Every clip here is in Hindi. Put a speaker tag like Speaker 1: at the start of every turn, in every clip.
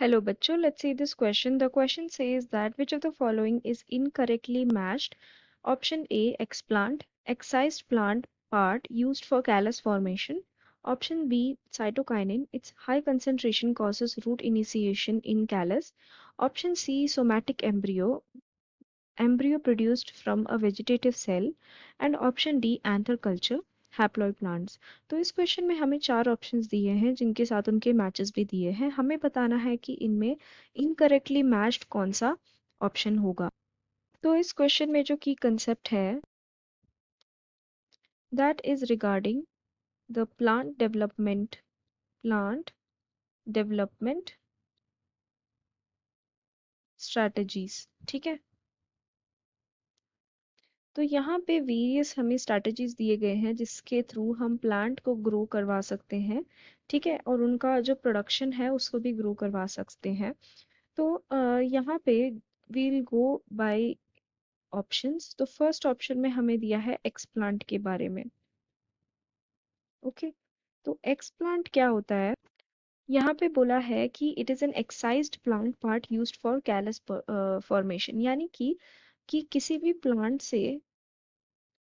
Speaker 1: Hello, bachcho. Let's see this question. The question says that which of the following is incorrectly matched? Option A, explant, excised plant part used for callus formation. Option B, cytokinin, its high concentration causes root initiation in callus. Option C, somatic embryo, embryo produced from a vegetative cell. And option D, anther culture, haploid plants. तो इस क्वेश्चन में हमें चार ऑप्शंस दिए हैं जिनके साथ उनके मैचेस भी दिए हैं। हमें बताना है कि इनमें इनकरेक्टली मैच्ड कौन सा ऑप्शन होगा। तो इस क्वेश्चन में जो की कंसेप्ट है that is regarding the plant development strategies. ठीक है, तो यहाँ पे वेरियस हमें स्ट्रैटेजीज दिए गए हैं जिसके थ्रू हम प्लांट को ग्रो करवा सकते हैं। ठीक है, और उनका जो प्रोडक्शन है उसको भी ग्रो करवा सकते हैं। तो यहाँ पे वील गो बाय ऑप्शंस। तो फर्स्ट ऑप्शन में हमें दिया है एक्सप्लांट के बारे में। ओके, तो एक्सप्लांट क्या होता है? यहाँ पे बोला है कि it is an excised plant part used for callus formation, यानी कि किसी भी प्लांट से,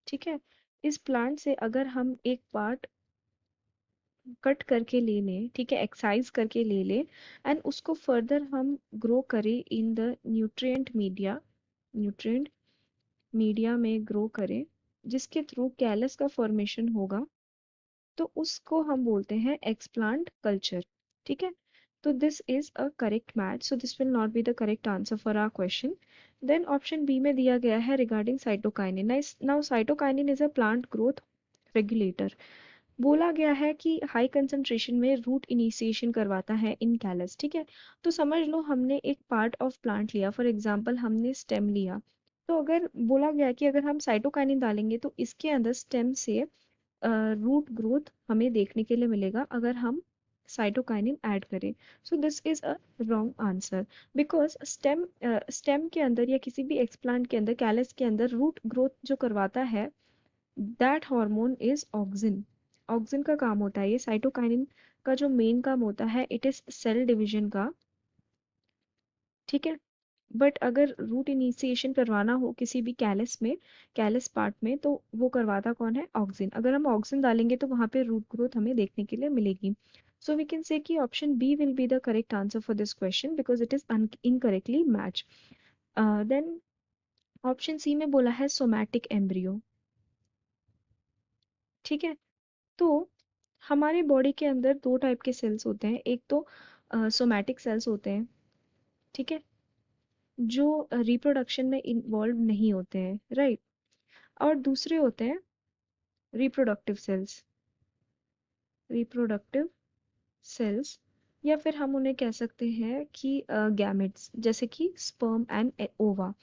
Speaker 1: ठीक है, इस प्लांट से अगर हम एक पार्ट कट करके ले लें, ठीक है, एक्साइज करके ले लें एंड उसको फर्दर हम ग्रो करें इन द न्यूट्रिएंट मीडिया में ग्रो करें, जिसके थ्रू कैलस का फॉर्मेशन होगा, तो उसको हम बोलते हैं एक्सप्लांट कल्चर। ठीक है, तो this is a correct match, so this will not be the correct answer for our question. Then option B में दिया गया है regarding cytokinin. Now cytokinin is a plant growth regulator. बोला गया है कि हाई कंसंट्रेशन में रूट इनिशिएशन करवाता है इन कैलस। ठीक है, तो समझ लो हमने एक पार्ट ऑफ प्लांट लिया, फॉर एग्जांपल हमने स्टेम लिया, तो अगर बोला गया कि अगर हम साइटोकाइनिन डालेंगे तो इसके अंदर स्टेम से रूट ग्रोथ हमें देखने के लिए मिलेगा अगर हम साइटोकाइनिन ऐड करें। सो this is a wrong answer, because stem के अंदर या किसी भी एक्सप्लांट के अंदर, कैलस के अंदर रूट ग्रोथ जो करवाता है that hormone is auxin. Auxin का काम होता है ये। साइटोकाइनिन का जो मेन काम होता है इट इज सेल डिवीजन का। ठीक है, बट अगर रूट इनिशिएशन करवाना हो किसी भी कैलस में, कैलस पार्ट में, तो वो करवाता कौन है? ऑक्सिन। अगर हम ऑक्सिन डालेंगे तो वहां पे रूट ग्रोथ हमें देखने के लिए मिलेगी। सो वी कैन से कि option B will be the correct answer for this question because it is incorrectly match. Then option C में बोला है सोमैटिक एम्ब्रियो। ठीक है, तो हमारे बॉडी के अंदर दो टाइप के सेल्स होते हैं। एक तो सोमैटिक सेल्स होते हैं, ठीक है, जो रिप्रोडक्शन में इन्वॉल्व नहीं होते हैं, राइट। और दूसरे होते हैं रिप्रोडक्टिव सेल्स। रिप्रोडक्टिव सेल्स, या फिर हम उन्हें कह सकते हैं कि गैमेट्स, जैसे कि स्पर्म एंड ओवा।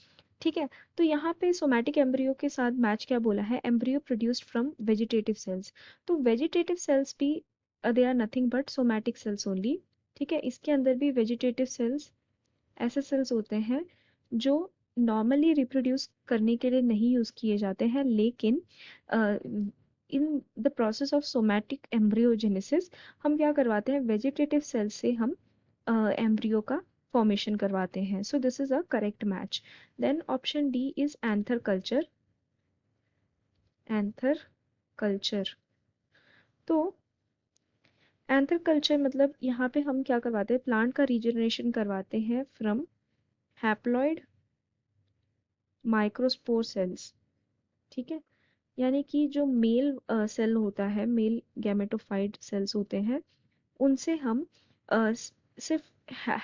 Speaker 1: ठीक है, तो यहाँ पे सोमैटिक एम्ब्रियो के साथ मैच क्या बोला है? Embryo produced from vegetative cells. तो वेजिटेटिव सेल्स भी they are nothing but somatic cells only. ठीक है, इसके अंदर भी वेजिटेटिव सेल्स ऐसे सेल्स होते हैं जो नॉर्मली रिप्रोड्यूस करने के लिए नहीं यूज किए जाते हैं, लेकिन in the process of somatic embryogenesis हम क्या करवाते हैं? वेजिटेटिव सेल से हम एम्ब्रियो का फॉर्मेशन करवाते हैं। So this is a correct match. Then option D is anther culture. Anther culture, तो एंथर कल्चर मतलब यहाँ पे हम क्या करवाते हैं? प्लांट का रीजनरेशन करवाते हैं फ्रॉम हैप्लॉइड माइक्रोस्पोर सेल्स। ठीक है, यानी कि जो मेल सेल होता है, मेल गैमेटोफाइट सेल्स होते हैं, उनसे हम सिर्फ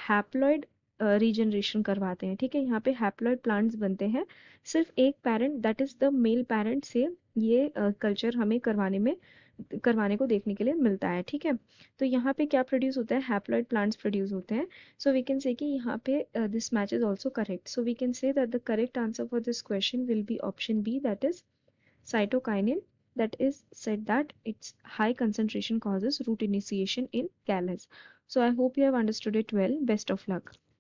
Speaker 1: हैप्लॉइड रीजनरेशन करवाते हैं। ठीक है, यहाँ पे हैप्लॉइड प्लांट्स बनते हैं, सिर्फ एक parent that is the male parent से ये कल्चर हमें करवाने को देखने के लिए मिलता है। ठीक है, तो यहाँ पे क्या प्रोड्यूस होता है? हैप्लॉइड प्लांट्स प्रोड्यूस होते हैं। सो वी कैन से कि यहाँ पे this match is also correct. So we can say that the correct answer for this question will be option B, that is cytokinin, that is said that its high concentration causes root initiation in callus. So I hope you have understood it well. Best of luck.